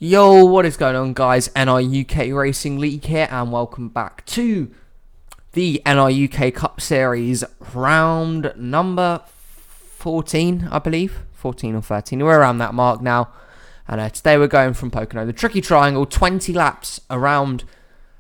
Yo, what is going on, guys? NRUK Racing League here, and welcome back to the NRUK Cup Series round number 14, I believe. 14 or 13. We're around that mark now. And today we're going from Pocono, the Tricky Triangle, 20 laps around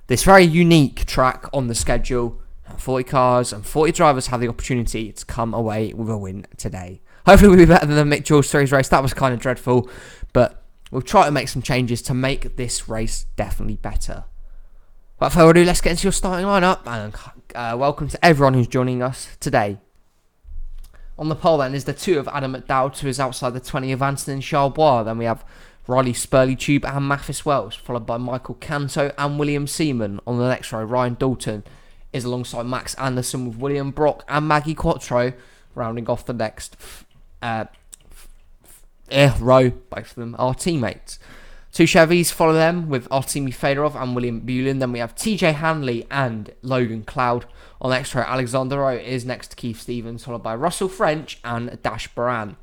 this very unique track on the schedule. 40 cars and 40 drivers have the opportunity to come away with a win today. Hopefully we'll be better than the Mick George Series race. That was kind of dreadful, but we'll try to make some changes to make this race definitely better. Without further ado, let's get into your starting lineup, and welcome to everyone who's joining us today. On the pole then is the 2 of Adam McDowell, who is outside the 20 of Anthony Charbois. Then we have Riley Spurley-Tube and Mathis Wells, followed by Michael Canto and William Seaman. On the next row, Ryan Dalton is alongside Max Anderson with William Brock and Maggie Quattro, rounding off the next row. Both of them are teammates. 2 Chevys follow them with Artemi Fedorov and William Bulin. Then we have TJ Hanley and Logan Cloud. On the next row, Alexander Rowe is next to Keith Stevens, followed by Russell French and Dash Baran.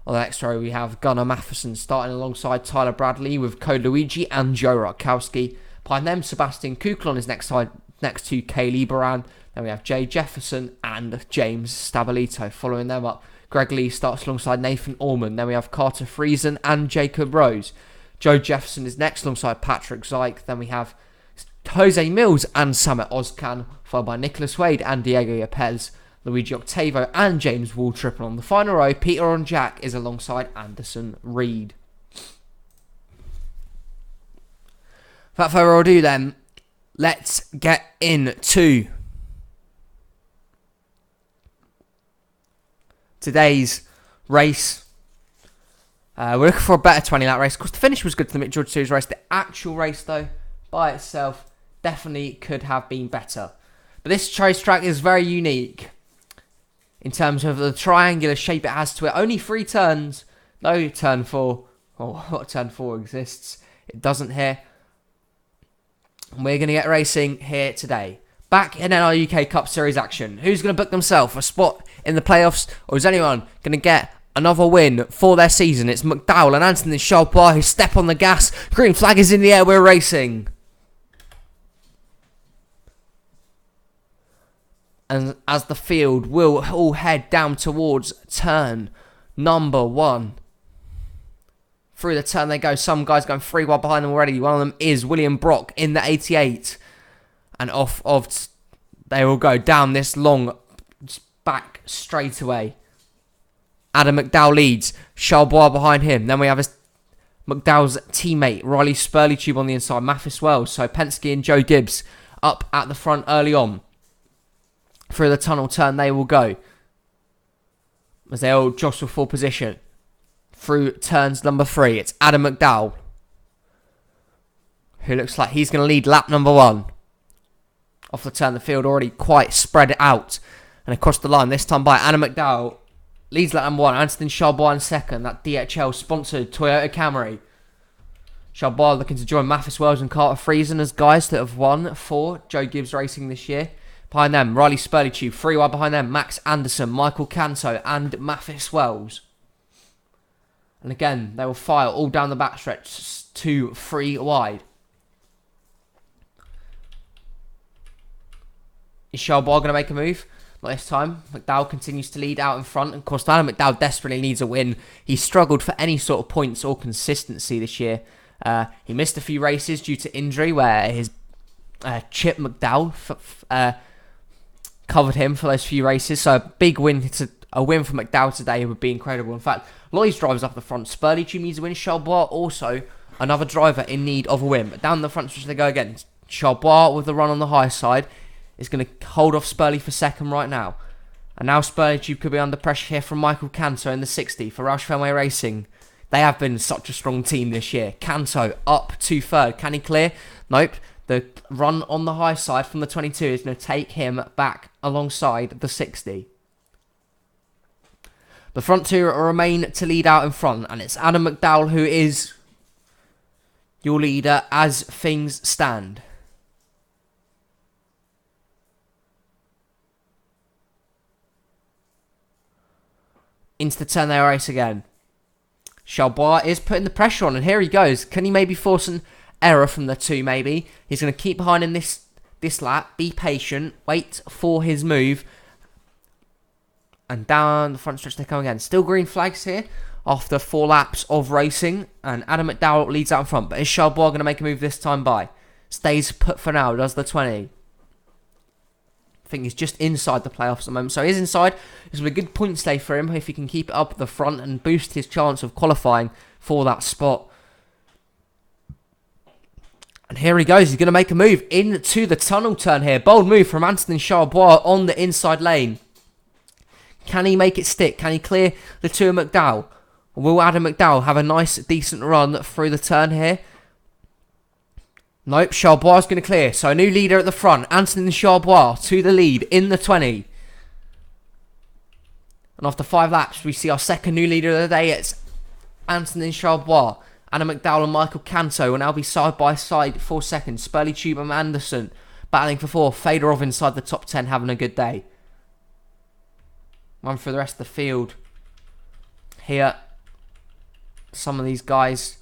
On the next row, we have Gunnar Matheson starting alongside Tyler Bradley with Code Luigi and Joe Rutkowski. Behind them, Sebastian Kuklon is next to Kaylee Baran. Then we have Jay Jefferson and James Stabilito. Following them up, Greg Lee starts alongside Nathan Orman. Then we have Carter Friesen and Jacob Rose. Joe Jefferson is next alongside Patrick Zyke. Then we have Jose Mills and Samet Ozcan, followed by Nicholas Wade and Diego Yepes, Luigi Octavo and James Waltrip. And on the final row, Peter on Jack is alongside Anderson Reed. Without further ado then, let's get into today's race. We're looking for a better 20 lap race. Of course, the finish was good to the Mick George Series race. The actual race, though, by itself, definitely could have been better. But this race track is very unique in terms of the triangular shape it has to it. Only 3 turns, no turn 4. Or what turn 4 exists? It doesn't here. And we're going to get racing here today. Back in NRUK Cup Series action. Who's going to book themselves a spot in the playoffs? Or is anyone going to get another win for their season? It's McDowell and Anthony Charbois who step on the gas. Green flag is in the air. We're racing. And as the field will all head down towards turn number 1. Through the turn they go. Some guys going 3 wide behind them already. One of them is William Brock in the 88. And they will go down this long back straightaway. Adam McDowell leads. Charbois behind him. Then we have McDowell's teammate, Riley Spurley-Tube on the inside. Mathis Wells. So Penske and Joe Gibbs up at the front early on. Through the tunnel turn they will go, as they all jostle for position. Through turns number 3, it's Adam McDowell, who looks like he's going to lead lap number 1. Off the turn, the field already quite spread out. And across the line, this time by Adam McDowell, leads lap number 1. Anthony Charbois in second, that DHL-sponsored Toyota Camry. Charbois looking to join Mathis Wells and Carter Friesen as guys that have won for Joe Gibbs Racing this year. Behind them, Riley Spurley-Tube. 3 wide behind them, Max Anderson, Michael Canto and Mathis Wells. And again, they will file all down the backstretch to 3 wide. Is Charbois going to make a move? Not this time. McDowell continues to lead out in front. Of course, Adam McDowell desperately needs a win. He struggled for any sort of points or consistency this year. He missed a few races due to injury where his Chip McDowell covered him for those few races. So a win for McDowell today would be incredible. In fact, Lloyd's drivers up the front. Spurley-Tube needs a win. Charbois also another driver in need of a win. But down the front stretch they go again. Charbois with the run on the high side is going to hold off Spurley for second right now. And now Spurley-Tube could be under pressure here from Michael Canto in the 60 for Roush Fenway Racing. They have been such a strong team this year. Canto up to third. Can he clear? Nope. The run on the high side from the 22 is going to take him back alongside the 60. The front 2 remain to lead out in front, and it's Adam McDowell who is your leader as things stand. Into the turn they race again. Charbois is putting the pressure on, and here he goes. Can he maybe force an error from the 2, maybe? He's going to keep behind in this lap, be patient, wait for his move, and down the front stretch they come again. Still green flags here after 4 laps of racing, and Adam McDowell leads out in front, but is Charbois going to make a move this time by? Stays put for now, does the 20. I think he's just inside the playoffs at the moment, so he is inside. This will be a good points day for him if he can keep it up at the front and boost his chance of qualifying for that spot. And here he goes. He's going to make a move into the tunnel turn here. Bold move from Anthony Charbois on the inside lane. Can he make it stick? Can he clear the 2 of McDowell? Will Adam McDowell have a nice, decent run through the turn here? Nope, Charbois is going to clear. So a new leader at the front. Anthony Charbois to the lead in the 20. And after 5 laps, we see our second new leader of the day. It's Anthony Charbois. Adam McDowell and Michael Canto will now be side by side for second. Spurley Tube and Anderson battling for 4. Fedorov inside the top 10, having a good day. Run through the rest of the field. Here, some of these guys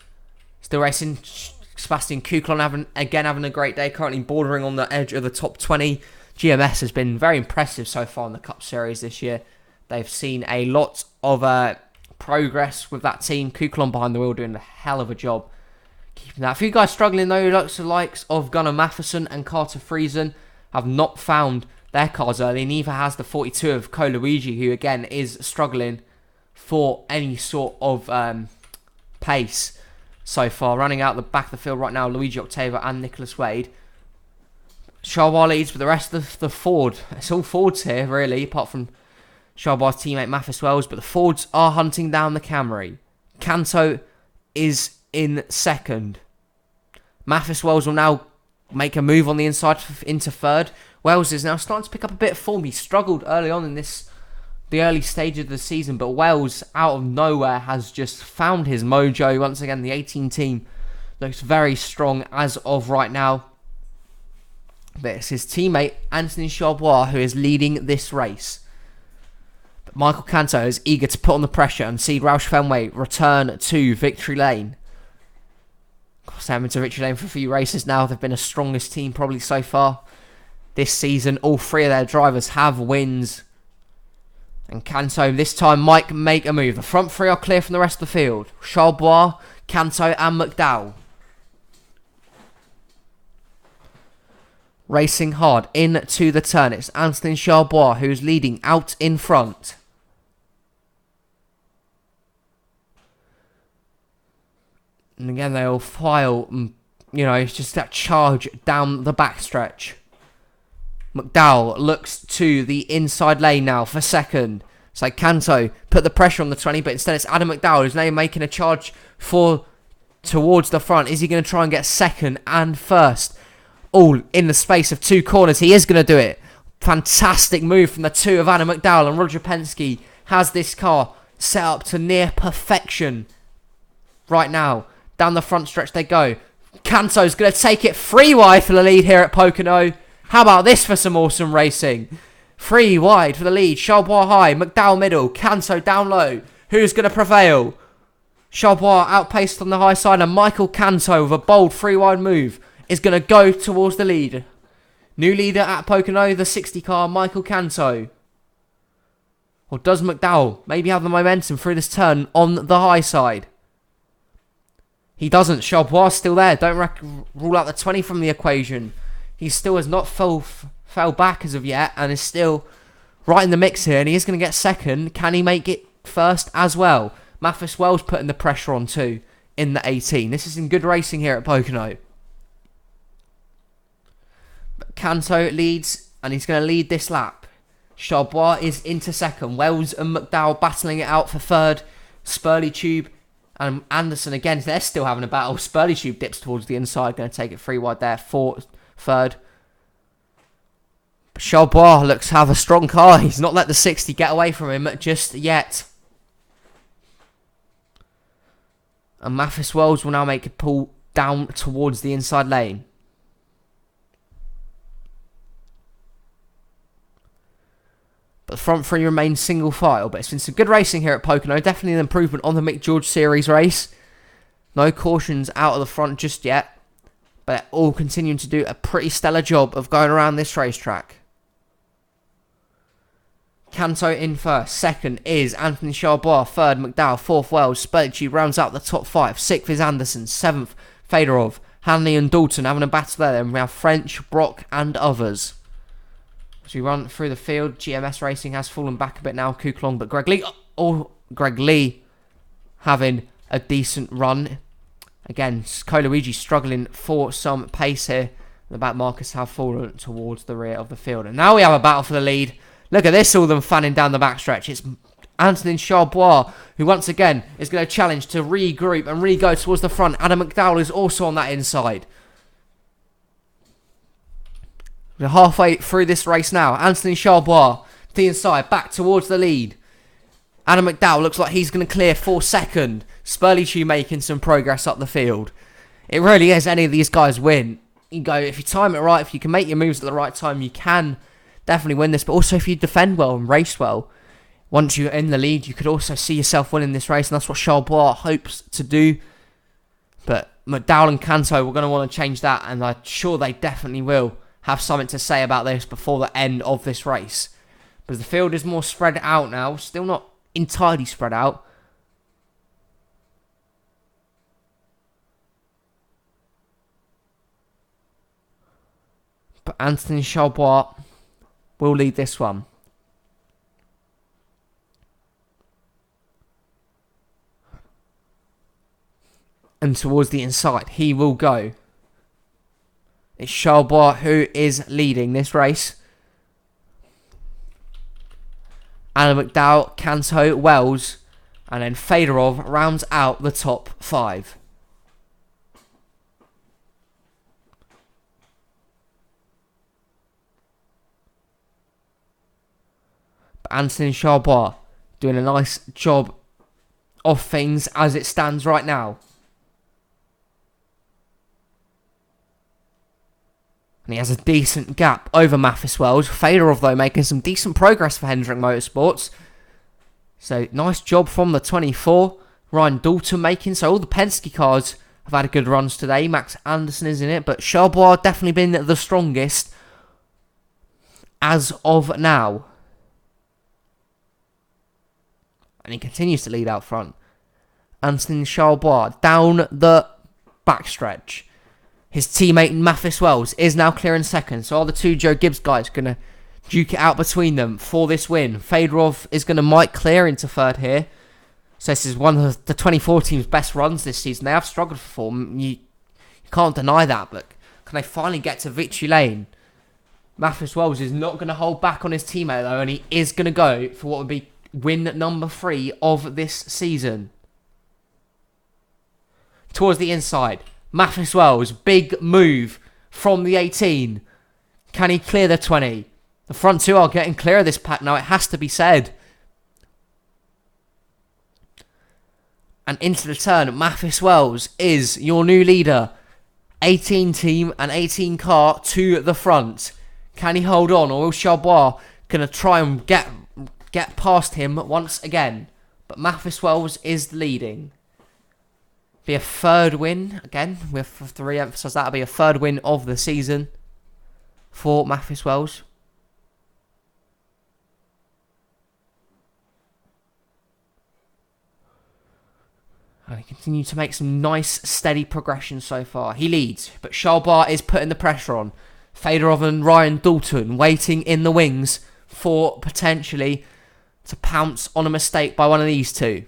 still racing. Sebastian Kuklon having a great day, currently bordering on the edge of the top 20. GMS has been very impressive so far in the Cup Series this year. They've seen a lot of progress with that team. Kuklon behind the wheel doing a hell of a job keeping that. A few guys struggling though, the likes of Gunnar Matheson and Carter Friesen have not found their cars early. Neither has the 42 of Ko Luigi, who again is struggling for any sort of pace so far. Running out the back of the field right now, Luigi Octava and Nicholas Wade. Charbois leads, but the rest of the Ford, it's all Fords here really, apart from Charbois' teammate Mathis Wells, but the Fords are hunting down the Camry. Canto is in second. Mathis Wells will now make a move on the inside into third. Wells is now starting to pick up a bit of form. He struggled early on in the early stage of the season, but Wells, out of nowhere, has just found his mojo. Once again, the 18 team looks very strong as of right now. But it's his teammate, Anthony Charbois, who is leading this race. But Michael Canto is eager to put on the pressure and see Roush Fenway return to victory lane. Of course, they haven't been to victory lane for a few races now. They've been the strongest team probably so far this season. All 3 of their drivers have wins. And Canto this time might make a move. The front 3 are clear from the rest of the field. Charbois, Canto and McDowell. Racing hard into the turn. It's Anthony Charbois who's leading out in front. And again, they'll file, it's just that charge down the backstretch. McDowell looks to the inside lane now for second. It's like Canto put the pressure on the 20, but instead it's Adam McDowell who's now making a charge towards the front. Is he going to try and get second and first? All in the space of 2 corners. He is going to do it. Fantastic move from the 2 of Adam McDowell, and Roger Penske has this car set up to near perfection right now. Down the front stretch they go. Canto's going to take it 3 wide for the lead here at Pocono. How about this for some awesome racing? 3 wide for the lead. Charbois high, McDowell middle, Canto down low. Who's going to prevail? Charbois outpaced on the high side, and Michael Canto with a bold 3 wide move is going to go towards the lead. New leader at Pocono, the 60 car, Michael Canto. Or does McDowell maybe have the momentum through this turn on the high side? He doesn't. Charbois still there. Don't rule out the 20 from the equation. He still has not fell back as of yet and is still right in the mix here. And he is going to get second. Can he make it first as well? Mathis Wells putting the pressure on too in the 18. This is some good racing here at Pocono. But Canto leads, and he's going to lead this lap. Charbois is into second. Wells and McDowell battling it out for third. Spurley Tube and Anderson again, they're still having a battle. Spurley Tube dips towards the inside, going to take it 3 wide there for third. But Charbois looks to have a strong car. He's not let the 60 get away from him just yet. And Mathis Wells will now make a pull down towards the inside lane. But the front three remain single file. But it's been some good racing here at Pocono. Definitely an improvement on the Mick George Series race. No cautions out of the front just yet. But all continuing to do a pretty stellar job of going around this racetrack. Canto in first. Second is Anthony Charbois. Third, McDowell. Fourth, Wells. Spurley rounds out the top five. Sixth is Anderson. Seventh, Fedorov. Hanley and Dalton having a battle there. Then we have French, Brock and others. As we run through the field, GMS Racing has fallen back a bit now. Kuklong, but Greg Lee having a decent run. Again, Koluigi struggling for some pace here. The back markers have fallen towards the rear of the field. And now we have a battle for the lead. Look at this, all of them fanning down the backstretch. It's Anthony Charbois, who once again is going to challenge to regroup and re-go towards the front. Adam McDowell is also on that inside. We're halfway through this race now. Anthony Charbois to the inside, back towards the lead. Adam McDowell looks like he's going to clear for second. Spurley making some progress up the field. It really is, any of these guys win. You go, if you time it right, if you can make your moves at the right time, you can definitely win this. But also if you defend well and race well, once you're in the lead, you could also see yourself winning this race. And that's what Charbois hopes to do. But McDowell and Canto, we're going to want to change that. And I'm sure they definitely will have something to say about this before the end of this race. Because the field is more spread out now. Still not entirely spread out. But Anthony Charbois will lead this one. And towards the inside, he will go. It's Charbois who is leading this race. Alan McDowell, Canto, Wells, and then Fedorov rounds out the top five. But Anthony Charbois doing a nice job of things as it stands right now. And he has a decent gap over Mathis Wells. Fedorov, though, making some decent progress for Hendrick Motorsports. So, nice job from the 24. Ryan Dalton making. So, all the Penske cars have had good runs today. Max Anderson is in it. But Charbois definitely been the strongest as of now. And he continues to lead out front. Anthony Charbois down the backstretch. His teammate Mathis Wells is now clearing second. So are the two Joe Gibbs guys going to duke it out between them for this win? Fedorov is going to might clear into third here. So this is one of the 24 team's best runs this season. They have struggled for form. You can't deny that. But can they finally get to victory lane? Mathis Wells is not going to hold back on his teammate though. And he is going to go for what would be win number 3 of this season. Towards the inside. Mathis Wells, big move from the 18. Can he clear the 20? The front two are getting clear of this pack now, it has to be said. And into the turn, Mathis Wells is your new leader. 18 team and 18 car to the front. Can he hold on, or will Charbois going to try and get past him once again? But Mathis Wells is leading. Be a third win again. We have to re-emphasise that'll be a third win of the season for Mathis Wells. And he continues to make some nice, steady progression so far. He leads, but Charbois is putting the pressure on. Fedorov and Ryan Dalton waiting in the wings for potentially to pounce on a mistake by one of these two.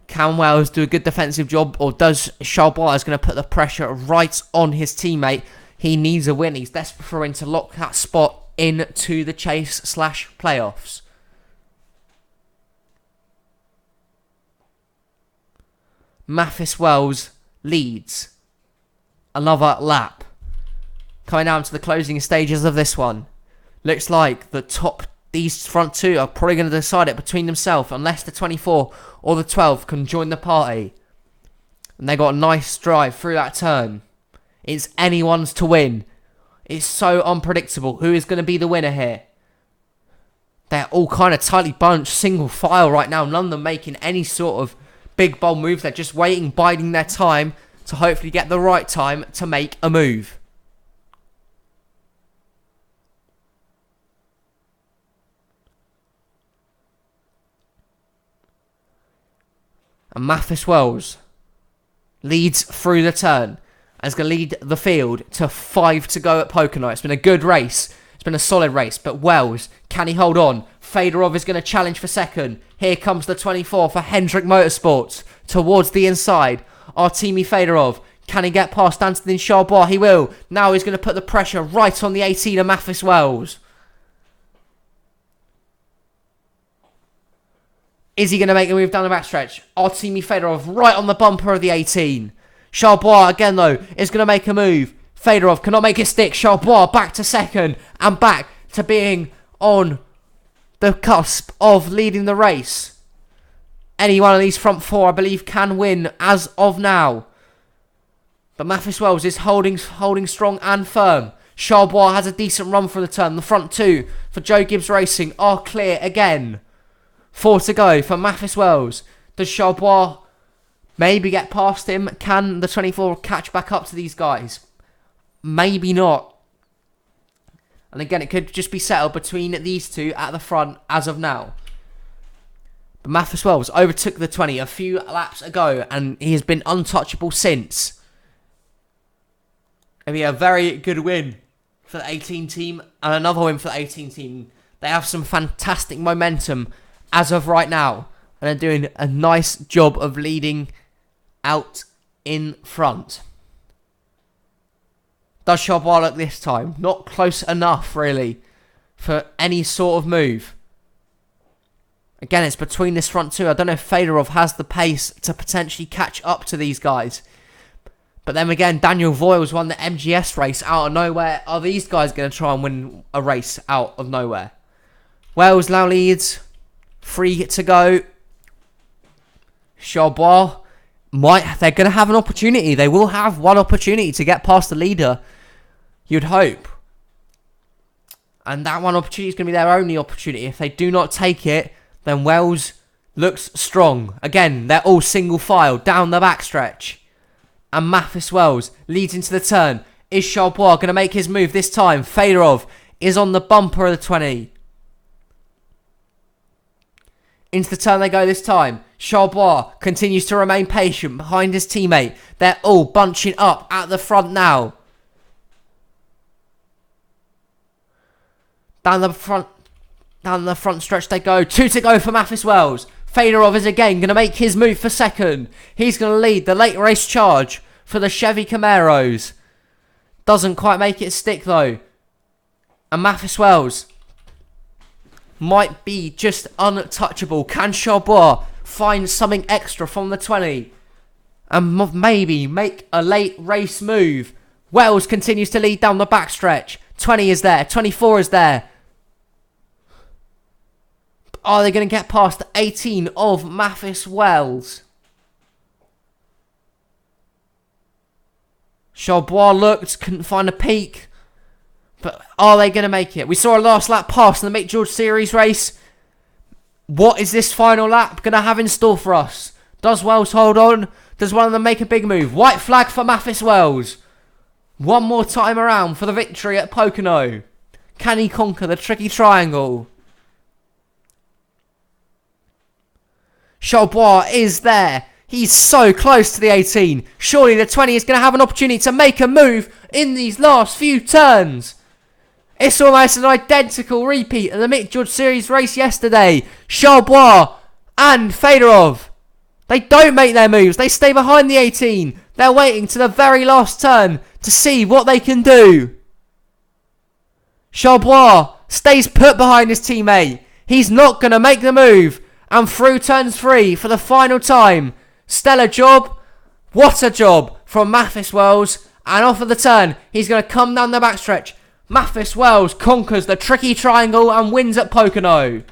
Can Wells do a good defensive job, or does Charbois is going to put the pressure right on his teammate? He needs a win. He's desperate for him to lock that spot into the chase/playoffs. Mathis Wells leads another lap. Coming down to the closing stages of this one. Looks like these front two are probably going to decide it between themselves, unless the 24 or the 12 can join the party. And they got a nice drive through that turn. It's anyone's to win. It's so unpredictable. Who is going to be the winner here? They're all kind of tightly bunched, single file right now. None of them making any sort of big bold move. They're just waiting, biding their time to hopefully get the right time to make a move. And Mathis Wells leads through the turn and is going to lead the field to 5 to go at Pocono. It's been a good race. It's been a solid race, but Wells, can he hold on? Fedorov is going to challenge for second. Here comes the 24 for Hendrick Motorsports towards the inside. Artemi Fedorov, can he get past Antonin Charbois? He will. Now he's going to put the pressure right on the 18 of Mathis Wells. Is he going to make a move down the backstretch? Artemi Fedorov right on the bumper of the 18. Charbois again though is going to make a move. Fedorov cannot make it stick. Charbois back to second and back to being on the cusp of leading the race. Any one of these front four, I believe, can win as of now. But Mathis Wells is holding strong and firm. Charbois has a decent run for the turn. The front two for Joe Gibbs Racing are clear again. 4 to go for Mathis Wells. Does Charbois maybe get past him? Can the 24 catch back up to these guys? Maybe not. And again, it could just be settled between these two at the front as of now. But Mathis Wells overtook the 20 a few laps ago, and he has been untouchable since. It'll be a very good win for the 18 team, and another win for the 18 team. They have some fantastic momentum as of right now, and are doing a nice job of leading out in front. Does Charbois look this time? Not close enough, really, for any sort of move. Again, it's between this front two. I don't know if Fedorov has the pace to potentially catch up to these guys. But then again, Daniel Voiles won the MGS race out of nowhere. Are these guys going to try and win a race out of nowhere? Wells now leads. 3 to go. Charbois they're going to have an opportunity. They will have one opportunity to get past the leader, you'd hope. And that one opportunity is going to be their only opportunity. If they do not take it, then Wells looks strong. Again, they're all single file down the backstretch. And Mathis Wells leads into the turn. Is Charbois going to make his move this time? Fedorov is on the bumper of the 20. Into the turn they go this time. Charbois continues to remain patient behind his teammate. They're all bunching up at the front now. Down the front stretch they go. 2 to go for Mathis Wells. Fedorov is again going to make his move for second. He's going to lead the late race charge for the Chevy Camaros. Doesn't quite make it stick though. And Mathis Wells might be just untouchable. Can Charbois find something extra from the 20 and maybe make a late race move? Wells continues to lead down the backstretch. 20 is there. 24 is there. Are they going to get past the 18 of Mathis Wells? Charbois looked, couldn't find a peak. But are they going to make it? We saw a last lap pass in the Mick George Series race. What is this final lap going to have in store for us? Does Wells hold on? Does one of them make a big move? White flag for Mathis Wells. One more time around for the victory at Pocono. Can he conquer the tricky triangle? Charbois is there. He's so close to the 18. Surely the 20 is going to have an opportunity to make a move in these last few turns. It's almost an identical repeat of the Mick George Series race yesterday. Charbois and Fedorov. They don't make their moves. They stay behind the 18. They're waiting to the very last turn to see what they can do. Charbois stays put behind his teammate. He's not going to make the move. And through turns 3 for the final time. Stellar job. What a job from Mathis Wells. And off of the turn, he's going to come down the backstretch. Mathis Wells conquers the tricky triangle and wins at Pocono.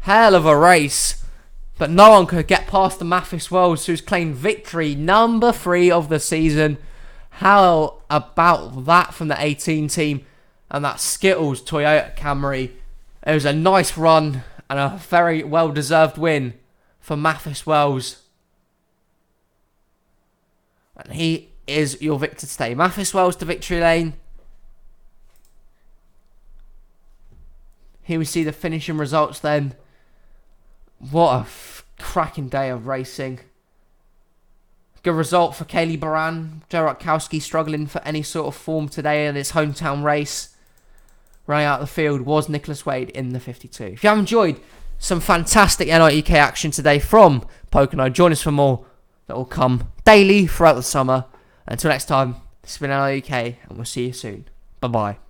Hell of a race. But no one could get past the Mathis Wells, who's claimed victory number 3 of the season. How about that from the 18 team? and that Skittles Toyota Camry. It was a nice run and a very well-deserved win for Mathis Wells. And he is your victor today. Mathis Wells to victory lane. Here we see the finishing results then. What a cracking day of racing. Good result for Kaylee Baran. Joe Rutkowski struggling for any sort of form today in his hometown race. Running out of the field was Nicholas Wade in the 52. If you have enjoyed some fantastic NRUK action today from Pocono, join us for more that will come daily throughout the summer. Until next time, this has been NRUK and we'll see you soon. Bye-bye.